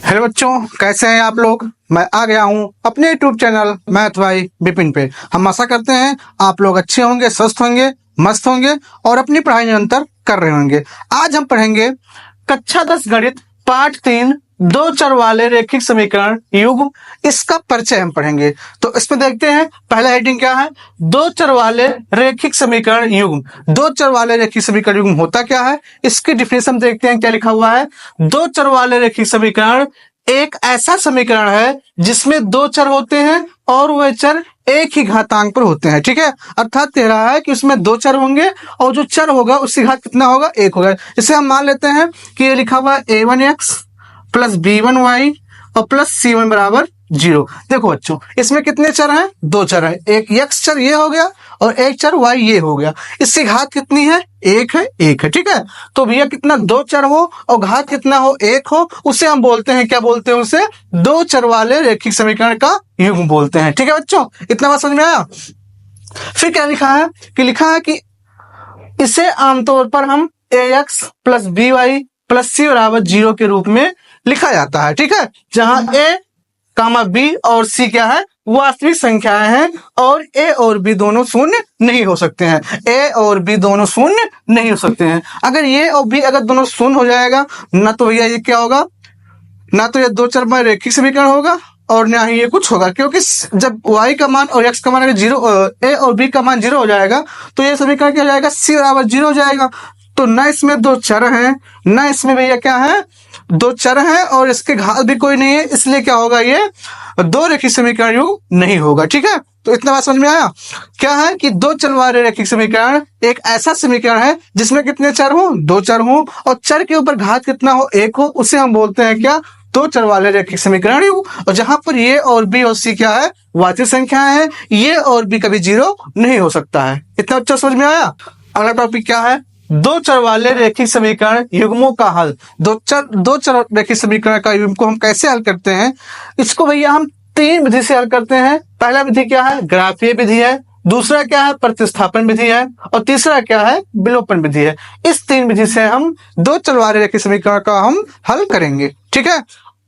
Hello बच्चों, कैसे हैं आप लोग। मैं आ गया हूं अपने यूट्यूब चैनल मैथ भाई विपिन पे। हम आशा करते हैं आप लोग अच्छे होंगे, स्वस्थ होंगे, मस्त होंगे और अपनी पढ़ाई निरंतर कर रहे होंगे। आज हम पढ़ेंगे कक्षा 10 गणित पाठ 3 दो चर वाले रैखिक समीकरण युग्म। इसका परिचय हम पढ़ेंगे। तो इसमें देखते हैं पहला हेडिंग क्या है, दो चर वाले रैखिक समीकरण युग्म। दो चर वाले रैखिक समीकरण युग्म होता क्या है, इसकी डिफिनेशन देखते हैं क्या लिखा हुआ है। दो चर वाले रैखिक समीकरण एक ऐसा समीकरण है जिसमें दो चर होते हैं और वह चर एक ही घातांक पर होते हैं। ठीक है, अर्थात कह रहा है कि उसमें दो चर होंगे और जो चर होगा उसकी घात कितना होगा, एक होगा। इसे हम मान लेते हैं कि ये लिखा हुआ है a1x प्लस b1y और प्लस c1 बराबर 0। देखो बच्चों, इसमें कितने चर हैं, दो चर हैं। एक x चर ये हो गया और एक चर y ये हो गया। इसकी घात कितनी है, एक है, एक है। ठीक है, तो भैया कितना, दो चर हो और घात कितना हो, एक हो, उसे हम बोलते हैं, क्या बोलते हैं उसे, दो चर वाले रैखिक समीकरण का युग्म बोलते हैं। ठीक है बच्चों, इतना बात समझ में आया। फिर क्या लिखा है कि इसे आमतौर पर हम ax plus by plus c बराबर 0 के रूप में लिखा जाता है। ठीक है, जहां a कामा b और c क्या है, वास्तविक संख्याएं हैं और a और b दोनों शून्य नहीं हो सकते हैं। a और b दोनों शून्य नहीं हो सकते हैं। अगर ये और b अगर दोनों शून्य हो जाएगा ना, तो भैया ये क्या होगा, ना तो ये दो चर में रैखिक समीकरण होगा और ना ही ये कुछ होगा, क्योंकि जब y का मान और x का मान अगर 0, a और b का मान 0 हो जाएगा तो ये समीकरण क्या हो जाएगा, c बराबर 0 हो जाएगा। तो ना इसमें दो चर हैं, ना इसमें भैया क्या है, दो चर हैं और इसके घात भी कोई नहीं है, इसलिए क्या होगा, ये दो रैखिक समीकरण युग्म नहीं होगा। ठीक है, तो इतना बात समझ में आया। क्या है कि दो चर वाले रैखिक समीकरण एक ऐसा समीकरण है जिसमें कितने चर हो, दो चर हो और चर के ऊपर घात कितना हो, एक हो, उसे हम बोलते हैं क्या, दो चर वाले रैखिक समीकरण युग्म। और जहां पर ये और बी और सी क्या है, वास्तविक संख्या है, ये और बी कभी 0 नहीं हो सकता है। इतना अच्छा समझ में आया। अगला टॉपिक क्या है, दो चर वाले रैखिक समीकरण युग्मों का हल। दो चर रैखिक समीकरण का युग्म को हम कैसे हल करते हैं, इसको भैया हम तीन विधि से हल करते हैं। पहला विधि क्या है, ग्राफीय विधि है, दूसरा क्या है, प्रतिस्थापन विधि है और तीसरा क्या है, विलोपन विधि है। इस तीन विधि से हम दो चर वाले रैखिक समीकरण का हम हल करेंगे। ठीक है,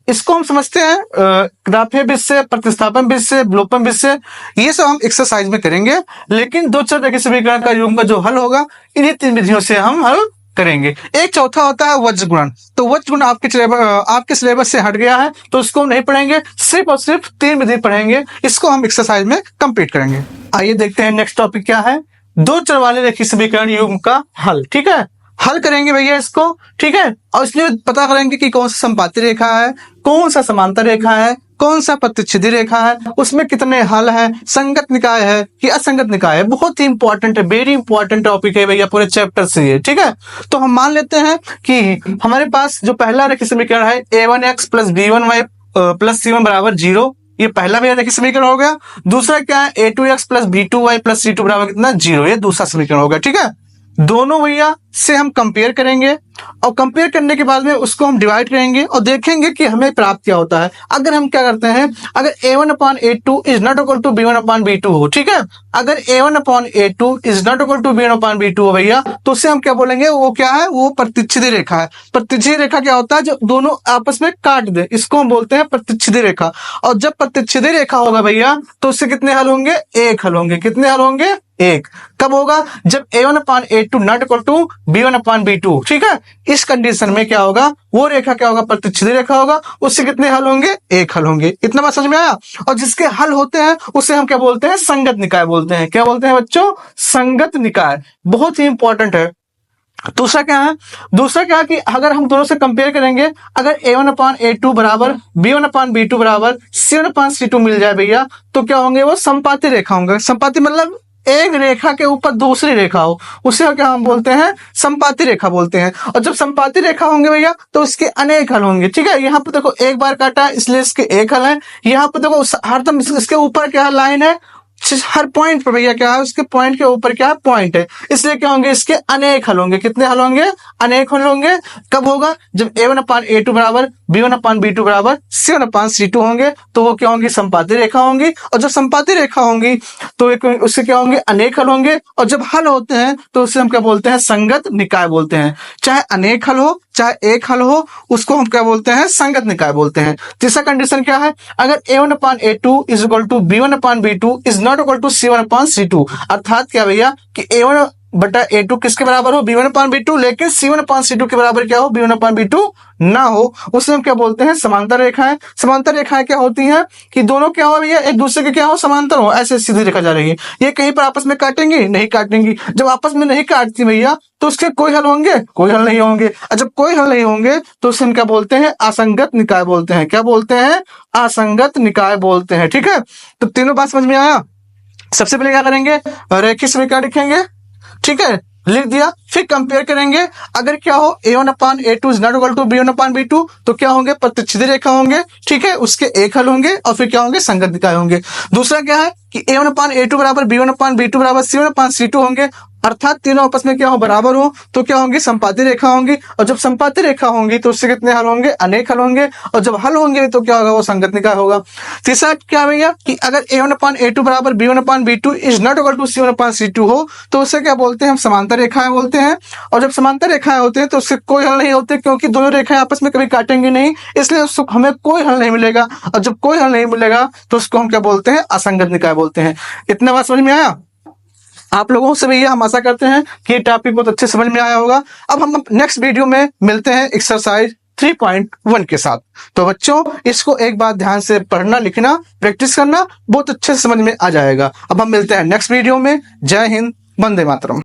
इसको हम समझते हैं ग्राफीय विधि से, प्रतिस्थापन विधि से, विलोपन विधि से। ये सब हम एक्सरसाइज में करेंगे, लेकिन दो चर रैखिक समीकरण का युग्म का जो हल होगा इन्हीं तीन विधियों से हम हल करेंगे। एक चौथा होता है वज्र गुणन। तो वज्र गुणन आपके सिलेबस से हट गया है, तो इसको नहीं पढ़ेंगे, सिर्फ और सिर्फ तीन विधि पढ़ेंगे। इसको हम एक्सरसाइज में कंप्लीट करेंगे। आइए देखते हैं नेक्स्ट टॉपिक क्या है, दो चर वाले रैखिक समीकरण युग्म का हल। ठीक है, हल करेंगे भैया इसको। ठीक है, और इसलिए पता करेंगे कि कौन सा संपाती रेखा है, कौन सा समांतर रेखा है, कौन सा प्रतिच्छेदी रेखा है, उसमें कितने हल है, संगत निकाय है कि असंगत निकाय है। बहुत ही इंपॉर्टेंट है, वेरी इंपॉर्टेंट टॉपिक है भैया पूरे चैप्टर से ये। ठीक है, तो हम मान लेते हैं कि हमारे पास जो पहला रैखिक समीकरण है a1x plus b1y plus c1 बराबर 0, ये पहला भैया रैखिक समीकरण हो गया। दूसरा क्या है, a2x plus b2y plus c2 बराबर कितना, 0, ये दूसरा समीकरण हो गया। ठीक है, दोनों भैया से हम कंपेयर करेंगे और कंपेयर करने के बाद में उसको हम डिवाइड करेंगे और देखेंगे कि हमें प्राप्त क्या होता है। अगर हम क्या करते हैं, अगर a1/a2 is not equal to b1/b2 हो, ठीक है, अगर a1/a2 is not equal to b1/b2 हो भैया, तो उससे हम क्या बोलेंगे, वो क्या है, वो प्रतिच्छेदी रेखा है। प्रतिच्छेदी रेखा क्या होता है, जो दोनों आपस में काट दे, इसको हम बोलते हैं प्रतिच्छेदी रेखा। और जब प्रतिच्छेदी रेखा होगा भैया, तो उससे कितने हल होंगे, एक हल होंगे। कितने हल होंगे, एक। कब होगा, जब a1/a2 not equal to b1/b2। ठीक है, इस कंडीशन में क्या होगा, वो रेखा क्या होगा, प्रतिच्छेदी रेखा होगा, उससे कितने हल होंगे, एक हल होंगे। इतना बात समझ में आया। और जिसके हल होते हैं उसे हम क्या बोलते हैं, संगत निकाय बोलते हैं। क्या बोलते हैं बच्चों, संगत निकाय। बहुत ही इंपॉर्टेंट है। दूसरा क्या है, दूसरा क्या है कि अगर हम दोनों से कंपेयर करेंगे, अगर a1/a2 बराबर b1/b2 बराबर c1/c2 मिल जाए भैया, तो क्या होंगे, वो संपाती रेखा होंगे। संपाती मतलब एक रेखा के ऊपर दूसरी रेखा हो, उसे क्या हम बोलते हैं, संपाती रेखा बोलते हैं। और जब संपाती रेखा होंगे भैया, तो इसके अनेक हल होंगे। ठीक है, यहाँ पे देखो एक बार काटा है, इसलिए इसके एक हल है। यहाँ पे देखो हरदम इसके ऊपर क्या लाइन है, हर पॉइंट पर भैया क्या है, उसके पॉइंट के ऊपर क्या है, पॉइंट है, इसलिए क्या होंगे, इसके अनेक हल होंगे। कितने हल होंगे, अनेक हल होंगे। कब होगा, जब a1/a2 बराबर b1/b2 बराबर c1/c2 होंगे, तो वो क्या होंगी, संपाती रेखा होंगी। और जब संपाती रेखा होंगी तो उससे क्या होंगे, अनेक हल होंगे। और जब हल होते हैं तो उससे हम क्या बोलते हैं, संगत निकाय बोलते हैं। चाहे अनेक हल हो चाहे एक हल हो, उसको हम क्या बोलते हैं, संगत निकाय बोलते हैं। तीसरा कंडीशन क्या है, अगर a1/a2 is equal to b1/b2 is not equal to c1/c2, अर्थात क्या भैया कि a1/a2 किसके बराबर हो, b1/b2, लेकिन c1/c2 के बराबर क्या हो, b1/b2 ना हो, उसे हम क्या बोलते हैं, समांतर रेखाएं। समांतर रेखाएं क्या होती हैं कि दोनों क्या हो भैया, एक दूसरे के क्या हो, समांतर हो, ऐसे सीधी रेखा जा रही है, ये कहीं पर आपस में काटेंगी, नहीं काटेंगी। जब आपस में नहीं काटती भैया तो उसके कोई हल होंगे, कोई हल नहीं होंगे, और जब कोई हल नहीं होंगे तो उसे हम क्या बोलते हैं, असंगत निकाय बोलते हैं। क्या बोलते हैं, असंगत निकाय बोलते हैं। ठीक है, तो तीनों बात समझ में आया। सबसे पहले क्या करेंगे, रेखीय समीकरण लिखेंगे, ठीक है, लिख दिया, फिर कंपेयर करेंगे। अगर क्या हो, a1/a2 is not equal to b1/b2, तो क्या होंगे, प्रतिच्छेदी रेखा होंगे, ठीक है, उसके एक हल होंगे, और फिर क्या होंगे, संगत निकाय होंगे। दूसरा क्या है कि a1/a2 बराबर b1/b2 बराबर c1/c2 होंगे, अर्थात तीनों आपस में क्या हो, बराबर हो, तो क्या होंगी, संपाती रेखा होंगी, और जब संपाती रेखा होंगी तो उससे कितने हल होंगे, अनेक हल होंगे, और जब हल होंगे तो क्या होगा, वो संगत निकाय होगा। तीसरा क्या भैया कि अगर a1/a2 बराबर b1/b2 is not equal to c1/c2 हो, तो उससे क्या बोलते हैं, हम समांतर रेखाएं बोलते हैं। और जब समांतर रेखाएं होते हैं तो उससे कोई हल नहीं होते, क्योंकि दोनों रेखाएं आपस में कभी काटेंगी नहीं, इसलिए हमें कोई हल नहीं मिलेगा, और जब कोई हल नहीं मिलेगा तो उसको हम क्या बोलते हैं, असंगत निकाय बोलते हैं। इतना बात समझ में आया आप लोगों से भैया? हम आशा करते हैं कि ये टॉपिक बहुत अच्छे समझ में आया होगा। अब हम नेक्स्ट वीडियो में मिलते हैं एक्सरसाइज 3.1 के साथ। तो बच्चों, इसको एक बार ध्यान से पढ़ना, लिखना, प्रैक्टिस करना, बहुत अच्छे से समझ में आ जाएगा। अब हम मिलते हैं नेक्स्ट वीडियो में। जय हिंद, वंदे मातरम।